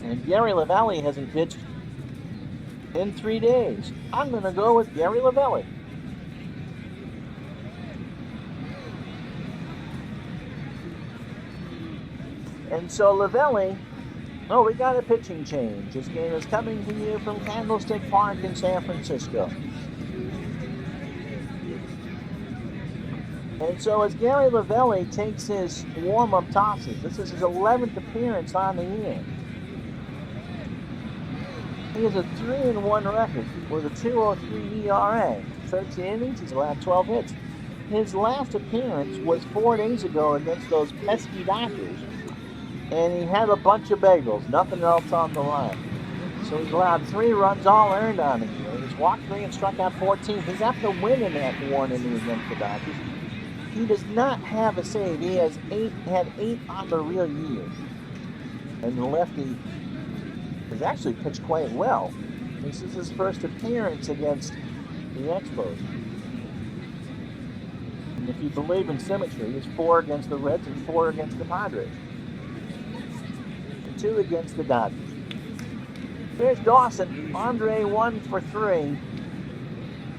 S1: And Gary LaValle hasn't pitched in 3 days. I'm going to go with Gary Lavelli. And so Lavelli, we got a pitching change. This game is coming to you from Candlestick Park in San Francisco. And so as Gary Lavelli takes his warm-up tosses, this is his 11th appearance on the year. He has a 3-1 record with a 2.03 ERA. 13 innings, he's allowed 12 hits. His last appearance was 4 days ago against those pesky Dodgers. And he had a bunch of bagels, nothing else on the line. So he's allowed 3 runs, all earned on the year. He's walked 3 and struck out 14. He's after winning that 1 inning against the Dodgers. He does not have a save. He had 8 on the real year. And the lefty has actually pitched quite well. This is his first appearance against the Expos. And if you believe in symmetry, it's 4 against the Reds and 4 against the Padres. And 2 against the Dodgers. Here's Dawson. Andre 1 for 3.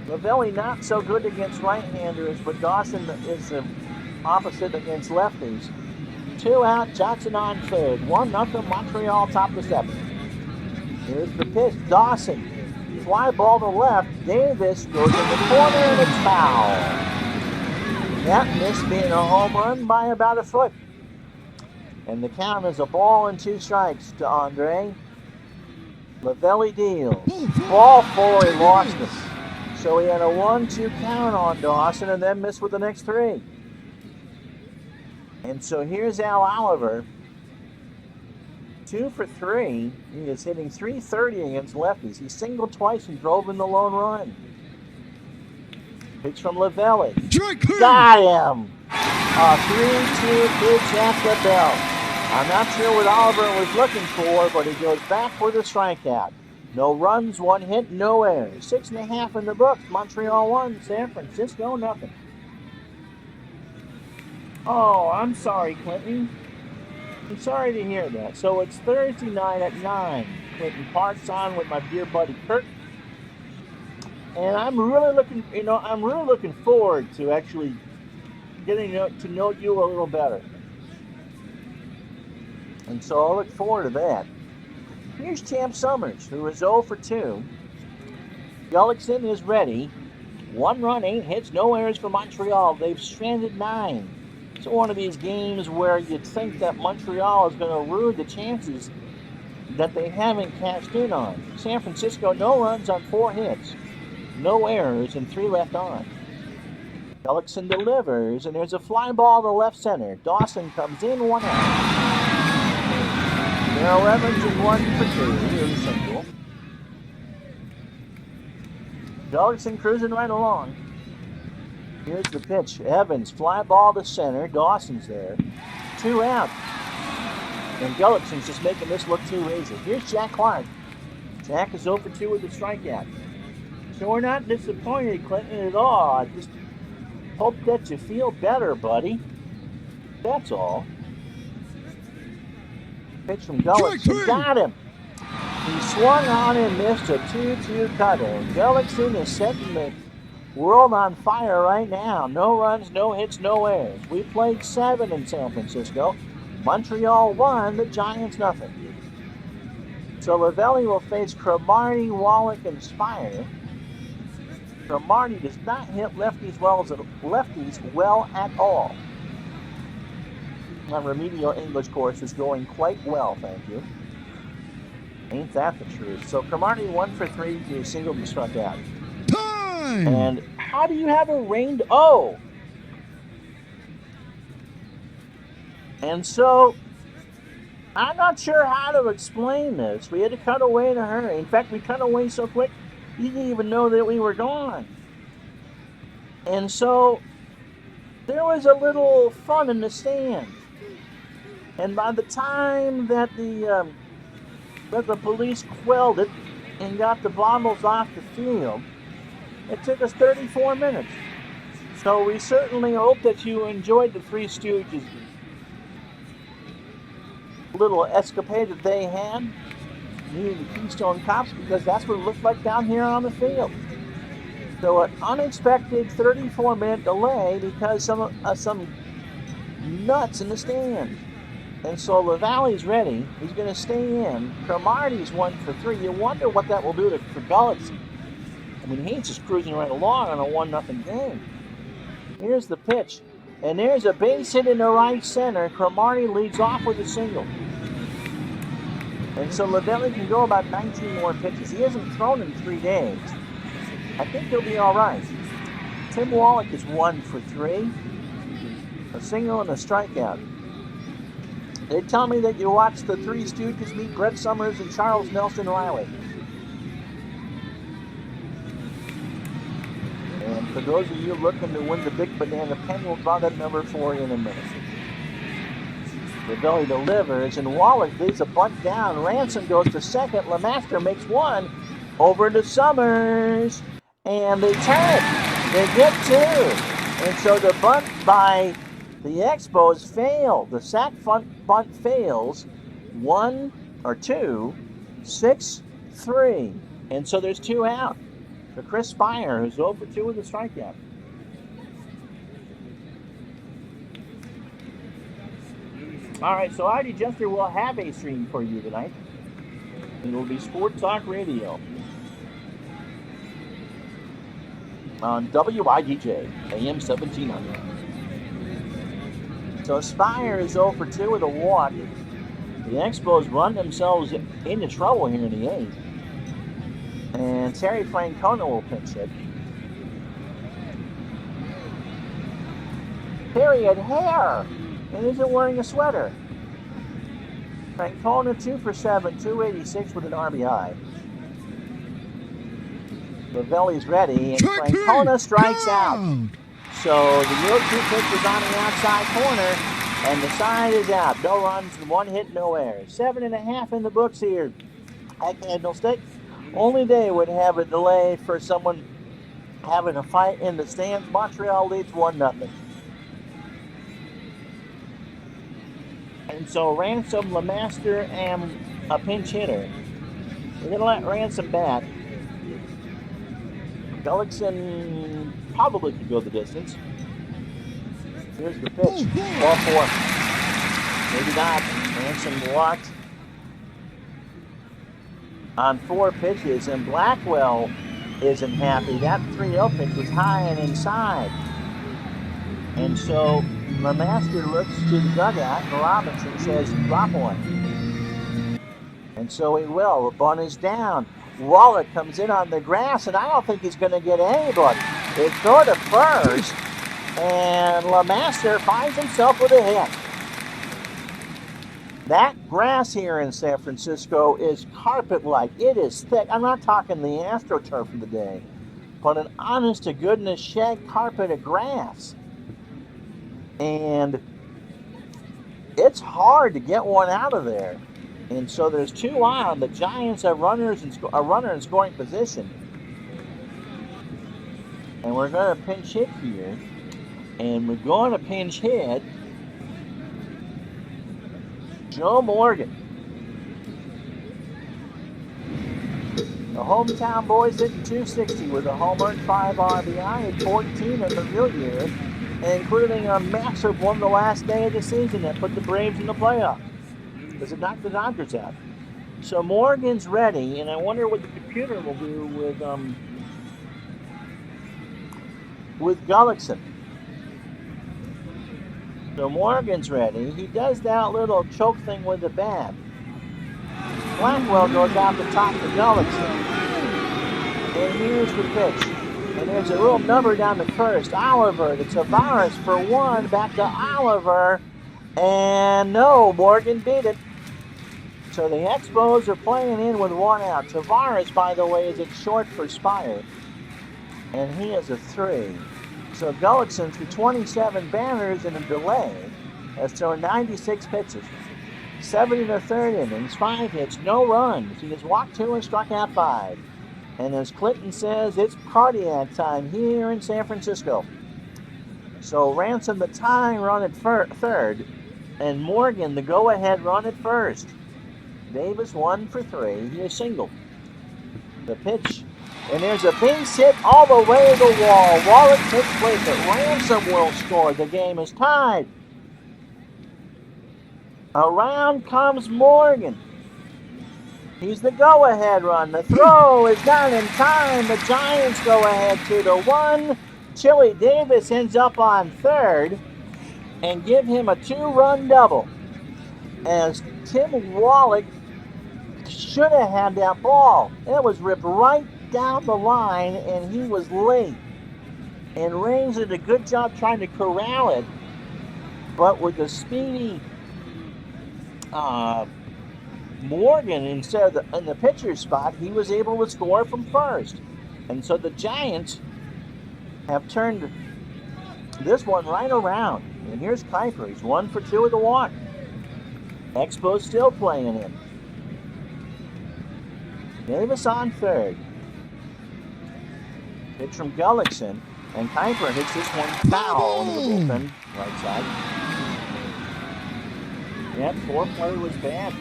S1: Lavelli not so good against right-handers, but Dawson is the opposite against lefties. 2 out, Johnson on third. 1-0 Montreal, top of the 7th. Here's the pitch. Dawson. Fly ball to left. Davis goes in the corner and it's foul. That missed being a home run by about a foot. And the count is a ball and 2 strikes to Andre. Lavelli deals. Ball 4, he lost it. So he had a 1-2 count on Dawson and then missed with the next 3. And so here's Al Oliver. 2 for 3. He is hitting .330 against lefties. He singled twice and drove in the lone run. Pitch from Lavelli. Got him! A 3-2 pitch at the belt. I'm not sure what Oliver was looking for, but he goes back for the strikeout. No runs, 1 hit, no errors. 6.5 in the books. Montreal 1, San Francisco nothing. Oh, I'm sorry, Clinton. I'm sorry to hear that. So it's Thursday night at 9. Clinton Park's on with my dear buddy Kurt. And I'm really looking forward to actually getting to know you a little better. And so I'll look forward to that. Here's Champ Summers, who is 0 for 2. Gullickson is ready. 1 run, 8 hits, no errors for Montreal. They've stranded 9. It's one of these games where you'd think that Montreal is going to ruin the chances that they haven't cashed in on. San Francisco, no runs on 4 hits. No errors and 3 left on. Gullickson delivers, and there's a fly ball to left center. Dawson comes in, 1 out. Darrell Evans is 1 for 2. Here's a single. Gullickson cruising right along. Here's the pitch. Evans, fly ball to center. Dawson's there. 2 out. And Gullickson's just making this look too easy. Here's Jack Clark. Jack is 0 for 2 with a strikeout. So we're not disappointed, Clinton, at all. I just hope that you feel better, buddy. That's all. Pitch from Gullickson. Got him. He swung on and missed a 2-2 cutter. Gullickson is setting the world on fire right now. No runs, no hits, no errors. We played 7 in San Francisco. Montreal 1, the Giants nothing. So Lavelli will face Cromartie, Wallach, and Spire. Cromartie does not hit lefties well at all. My remedial English course is going quite well, thank you. Ain't that the truth? So Cromartie 1 for 3 to single and struck out.
S2: Time!
S1: And how do you have a rained O? And so I'm not sure how to explain this. We had to cut away in a hurry. In fact, we cut away so quick you didn't even know that we were gone. And so there was a little fun in the stand. And by the time that the police quelled it and got the bottles off the field, it took us 34 minutes. So we certainly hope that you enjoyed the Three Stooges' little escapade that they had. needed the Keystone Cops because that's what it looked like down here on the field. So an unexpected 34-minute delay because some nuts in the stand. And so LaValle's ready. He's going to stay in. Cromartie's 1 for 3. You wonder what that will do for Gullickson. I mean, he's just cruising right along on a 1-0 game. Here's the pitch. And there's a base hit in the right center. Cromartie leads off with a single. And so LaValle can go about 19 more pitches. He hasn't thrown in 3 days. I think he'll be all right. Tim Wallach is 1 for 3. A single and a strikeout. They tell me that you watched the Three Stooges meet Brett Summers and Charles Nelson Riley. And for those of you looking to win the big banana pen, we'll draw that number for you in a minute. LaValle delivers, and Wallach leaves a bunt down. Ransom goes to second. LeMaster makes 1 over to Summers. And they tie it. They get 2. And so the bunt by the Expos failed. The sac bunt fails. 1 or 2, 6, 3. And so there's 2 out for Chris Spire, who's 0 for 2 with a strikeout. All right, so Artie Jester will have a stream for you tonight. It will be Sport Talk Radio on WIDJ, AM 1700. So Spire is 0 for 2 with a walk. The Expos run themselves into trouble here in the 8th. And Terry Francona will pinch hit. Terry had hair and isn't wearing a sweater. Francona 2 for 7, 286 with an RBI. LaValle's ready, and Francona strikes out. So the 0-2 pitch is on the outside corner, and the side is out. No runs, 1 hit, no errors. 7.5 in the books here at Candlestick. Only they would have a delay for someone having a fight in the stands. Montreal leads 1-0. And so Ransom, LeMaster, and a pinch hitter. We're going to let Ransom bat. Gullickson probably could go the distance. Here's the pitch. Ball 4. Maybe not. Ransom walked on 4 pitches, and Blackwell isn't happy. That 3-0 pitch was high and inside. And so LeMaster looks to the dugout, and Robinson says, drop 1. And so he will. The bunt is down. Wallach comes in on the grass, and I don't think he's going to get anybody. They throw to first, and LeMaster finds himself with a hit. That grass here in San Francisco is carpet-like. It is thick. I'm not talking the AstroTurf of the day, but an honest-to-goodness shag carpet of grass. And it's hard to get one out of there. And so there's 2 on. The Giants have a runner in scoring position. And we're going to pinch hit here. And we're going to pinch hit Joe Morgan. The hometown boys hitting 260 with a homer and 5 RBI and 14 in the real year, including a massive one the last day of the season that put the Braves in the playoffs, because it knocked the Dodgers out. So Morgan's ready, and I wonder what the computer will do with Gullickson. So Morgan's ready. He does that little choke thing with the bat. Blackwell goes out the top to Gullickson. And here's the pitch. And there's a real number down to first. Oliver to Tavares for 1. Back to Oliver. And no, Morgan beat it. So the Expos are playing in with 1 out. Tavares, by the way, is at short for Spire. And he has a 3. So Gullickson, through 27 batters and a delay, has thrown 96 pitches. 7 in the 3rd innings, 5 hits, no runs. He has walked 2 and struck out 5. And as Clinton says, it's cardiac time here in San Francisco. So Ransom, the tying run at 3rd, and Morgan, the go-ahead run at 1st. Davis 1 for 3. He is single. The pitch. And there's a base hit all the way to the wall. Wallach misplays it. Ransom will score. The game is tied. Around comes Morgan. He's the go-ahead run. The throw is not in time. The Giants go ahead 2-1. Chili Davis ends up on third and give him a 2-run double. As Tim Wallach should have had that ball. It was ripped right down the line, and he was late. And Raines did a good job trying to corral it, but with the speedy Morgan instead of in the pitcher's spot, he was able to score from first. And so the Giants have turned this one right around. And here's Kuiper. He's 1 for 2 with the walk. Expos still playing him. Davis on third. Pitch from Gullickson. And Kuiper hits this one foul into the bullpen, right side. Yeah, foreplay was bad.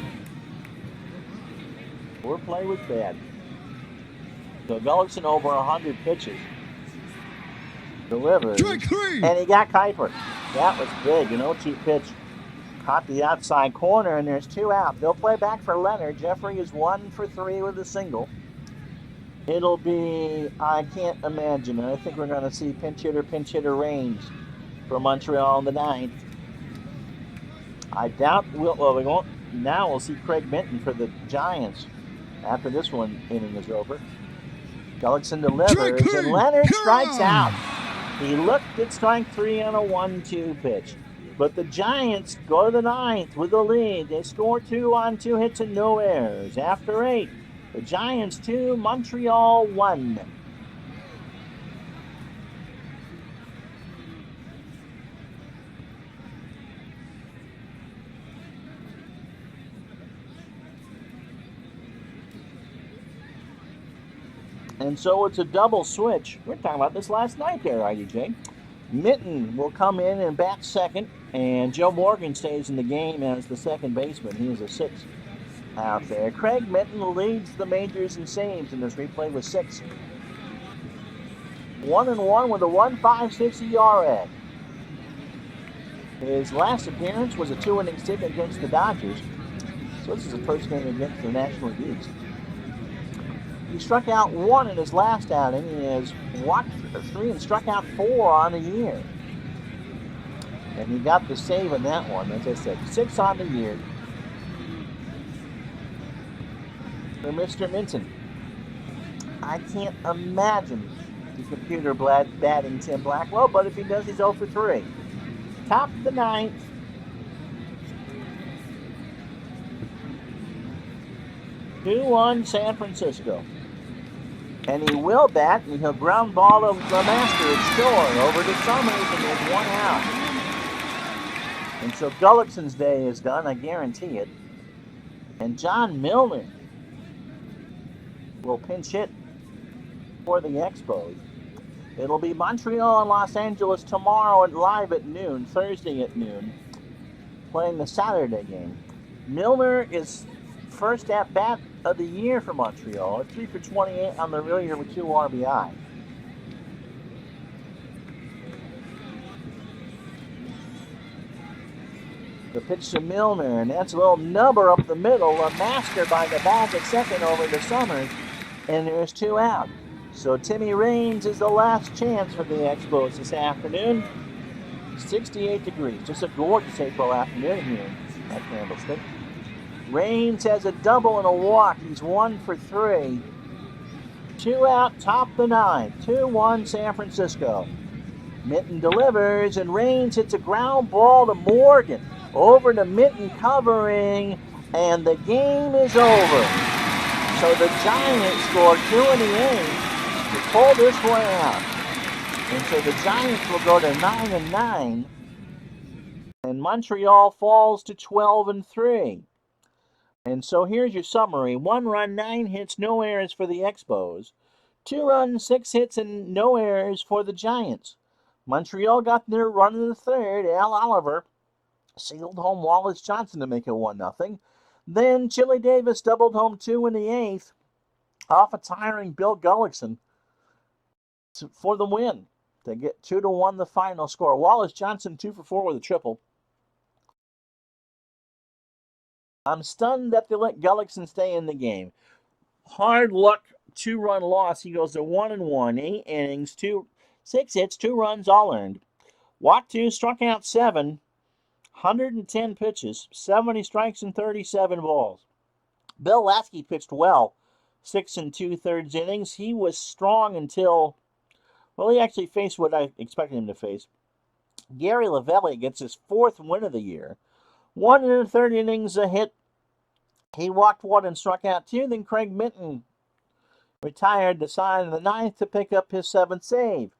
S1: Foreplay was bad. So Gullickson over 100 pitches. Delivers. And he got Kuiper. That was big. An 0-2 pitch. Caught the outside corner, and there's 2 out. They'll play back for Leonard. Jeffrey is 1 for 3 with a single. It'll be, I can't imagine. I think we're going to see pinch hitter Raines for Montreal in the 9th. I doubt we won't. Now we'll see Craig Minton for the Giants after this one inning is over. Gullickson delivers, and Leonard strikes out. He looked at strike 3 on a 1-2 pitch. But the Giants go to the 9th with the lead. They score 2 on 2 hits and no errors. After 8, the Giants 2, Montreal 1. And so it's a double switch. We were talking about this last night there, IDJ. Minton will come in and bat second, and Joe Morgan stays in the game as the second baseman. He is a 6 out there. Craig Minton leads the majors in saves in this replay with 6. 1-1 with a 1.56 ERA. His last appearance was a 2-inning stint against the Dodgers. So this is his first game against the National Leagues. He struck out 1 in his last outing. He has walked 3 and struck out 4 on the year. And he got the save in that one. As I said, 6 on the year for Mr. Minton. I can't imagine the computer batting Tim Blackwell, but if he does, he's 0 for 3. Top of the 9th. Two-1 San Francisco. And he will bat, and he'll ground ball to the master at short over to Summers, and there's 1 out. And so Gullickson's day is done, I guarantee it. And John Milner will pinch hit for the Expos. It'll be Montreal and Los Angeles tomorrow live at noon, Thursday at noon, playing the Saturday game. Milner is first at bat of the year for Montreal, at 3 for 28 on the year with 2 RBI. The pitch to Milner, and that's a little number up the middle, a master by the back at second over to Summers, and there's 2 out. So Timmy Raines is the last chance for the Expos this afternoon. 68 degrees, just a gorgeous April afternoon here at Candlestick. Raines has a double and a walk. He's 1 for 3. 2 out, top the 9. 2-1 San Francisco. Minton delivers, and Raines hits a ground ball to Morgan. Over to Minton covering, and the game is over. So the Giants score 2 in the inning to pull this one out. And so the Giants will go to 9-9, and Montreal falls to 12-3. And so here's your summary. 1 run, 9 hits, no errors for the Expos. 2 runs, 6 hits, and no errors for the Giants. Montreal got their run in the third. Al Oliver sealed home Wallace Johnson to make it 1-0. Then Chili Davis doubled home 2 in the 8th off a tiring Bill Gullickson for the win. They get 2-1 the final score. Wallace Johnson 2 for 4 with a triple. I'm stunned that they let Gullickson stay in the game. Hard luck 2-run loss. He goes to 1-1, 8 innings, 6 hits, 2 runs, all earned. Walked 2, struck out 7, 110 pitches, 70 strikes and 37 balls. Bill Lasky pitched well, 6 2/3 innings. He was strong until, well, he actually faced what I expected him to face. Gary Lavelli gets his 4th win of the year. 1 1/3 innings, a hit. He walked 1 and struck out 2. Then Craig Minton retired the side in the 9th to pick up his 7th save.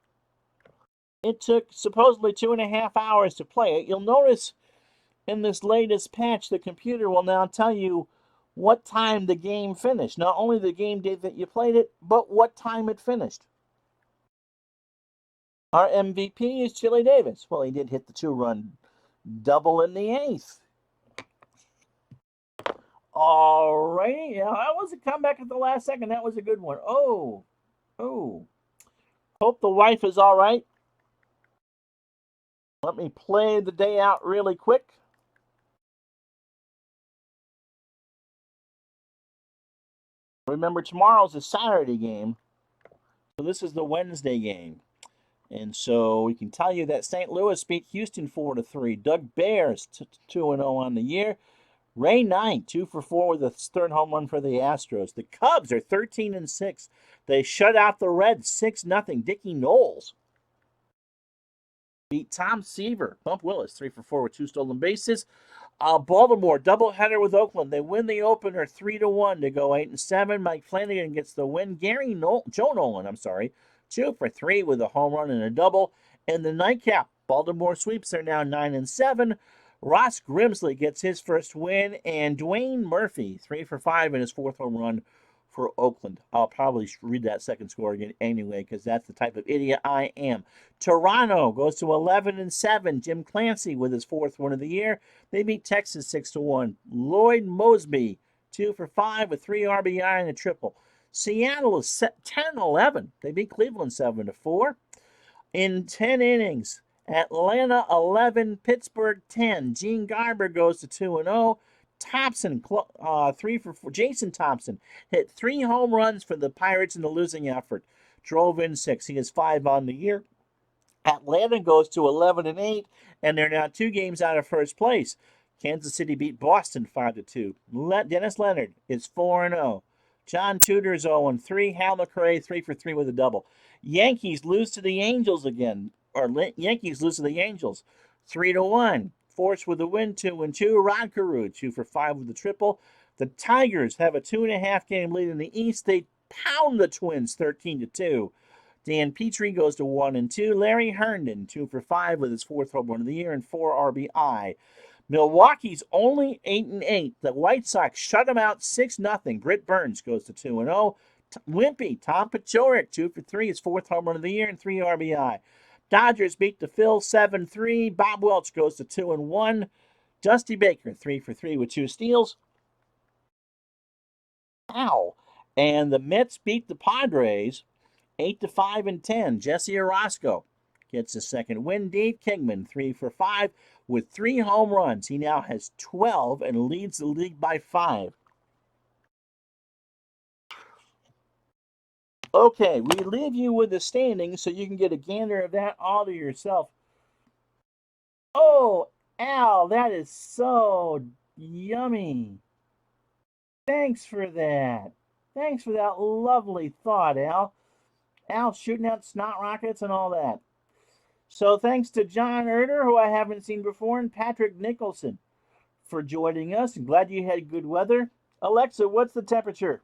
S1: It took supposedly 2.5 hours to play it. You'll notice in this latest patch, the computer will now tell you what time the game finished. Not only the game date that you played it, but what time it finished. Our MVP is Chili Davis. Well, he did hit the 2-run double in the 8th. All right. Yeah, that was a comeback at the last second. That was a good one. Oh. Hope the wife is all right. Let me play the day out really quick. Remember, tomorrow's a Saturday game, so this is the Wednesday game. And so we can tell you that St. Louis beat Houston 4-3. Doug Bears 2-0 on the year. Ray Knight 2 for 4 with a 3rd home run for the Astros. The Cubs are 13-6. They shut out the Reds 6-0. Dickie Knowles beat Tom Seaver. Bump Willis 3 for 4 with 2 stolen bases. Baltimore doubleheader with Oakland. They win the opener 3-1 to go 8-7. Mike Flanagan gets the win. Joe Nolan, 2 for 3 with a home run and a double. And the nightcap, Baltimore sweeps. They're now 9-7. Ross Grimsley gets his first win, and Dwayne Murphy 3 for 5 in his 4th home run for Oakland. I'll probably read that second score again anyway, because that's the type of idiot I am. Toronto goes to 11-7. Jim Clancy with his 4th win of the year. They beat Texas 6-1. Lloyd Mosby 2 for 5 with 3 RBI and a triple. Seattle is 10-11. They beat Cleveland 7-4. In 10 innings, Atlanta 11, Pittsburgh 10. Gene Garber goes to 2-0. Thompson 3 for 4. Jason Thompson hit 3 home runs for the Pirates in the losing effort. Drove in 6. He has 5 on the year. Atlanta goes to 11-8, and they're now 2 games out of first place. Kansas City beat Boston 5-2. Dennis Leonard is 4-0. John Tudor's 0-3. Hal McRae 3 for 3 with a double. Yankees lose to the Angels again. Yankees lose to the Angels 3-1. Force with a win 2-2. Rod Carew 2 for 5 with a triple. The Tigers have a 2.5 game lead in the East. They pound the Twins 13-2. Dan Petrie goes to 1-2. Larry Herndon 2 for 5 with his 4th home run of the year and 4 RBI. Milwaukee's only 8-8. The White Sox shut them out 6-0. Britt Burns goes to 2-0. Wimpy, Tom Paciorek 2 for 3, his 4th home run of the year and 3 RBI. Dodgers beat the Phils 7-3. Bob Welch goes to 2-1. Dusty Baker 3 for 3 with 2 steals. Ow! And the Mets beat the Padres 8-5 and 10. Jesse Orosco gets his 2nd win. Dave Kingman 3 for 5 with 3 home runs. He now has 12 and leads the league by 5. Okay, we leave you with the standings so you can get a gander of that all to yourself. Oh, Al, that is so yummy. Thanks for that. Thanks for that lovely thought, Al. Al shooting out snot rockets and all that. So thanks to John Erder, who I haven't seen before, and Patrick Nicholson for joining us. I'm glad you had good weather. Alexa, what's the temperature?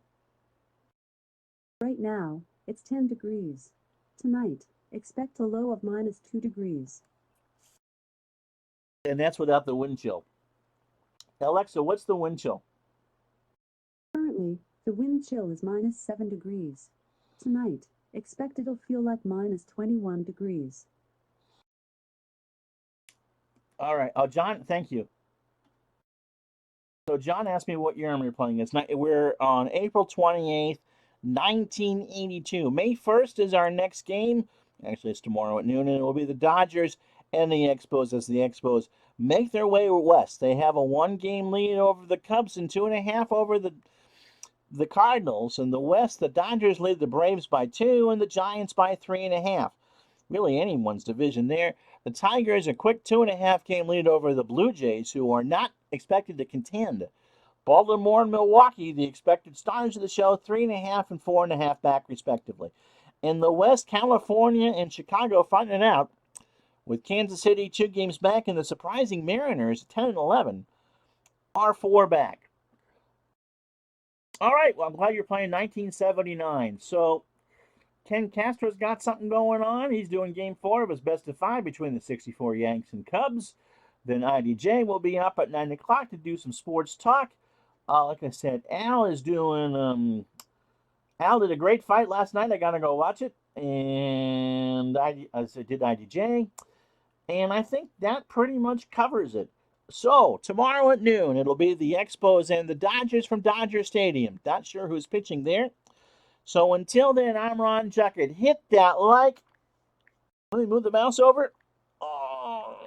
S3: Right now, it's 10 degrees. Tonight, expect a low of -2 degrees.
S1: And that's without the wind chill. Alexa, what's the wind chill?
S3: Currently, the wind chill is -7 degrees. Tonight, expect it'll feel like -21 degrees.
S1: All right. Oh, John, thank you. So John asked me what year I'm playing. We're on April 28th, 1982. May 1st is our next game. Actually, it's tomorrow at noon, and it will be the Dodgers and the Expos as the Expos make their way west. They have a one-game lead over the Cubs and 2.5 over the Cardinals. In the West, the Dodgers lead the Braves by 2 and the Giants by 3.5. Really anyone's division there. The Tigers a quick 2.5 game lead over the Blue Jays, who are not expected to contend. Baltimore and Milwaukee, the expected stars of the show, 3.5 and 4.5 back respectively. In the West, California and Chicago fighting it out, with Kansas City 2 games back, and the surprising Mariners, 10 and 11, are 4 back. All right, well, I'm glad you're playing 1979. So Ken Castro's got something going on. He's doing game 4 of his best of 5 between the 64 Yanks and Cubs. Then IDJ will be up at 9 o'clock to do some sports talk. Like I said, Al is doing. Al did a great fight last night. I gotta go watch it, and I did IDJ, and I think that pretty much covers it. So tomorrow at noon, it'll be the Expos and the Dodgers from Dodger Stadium. Not sure who's pitching there. So until then, I'm Ron Juckett. Hit that like. Let me move the mouse over. Oh.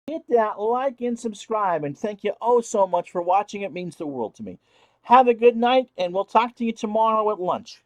S1: Hit that like and subscribe, and thank you oh so much for watching. It means the world to me. Have a good night, and we'll talk to you tomorrow at lunch.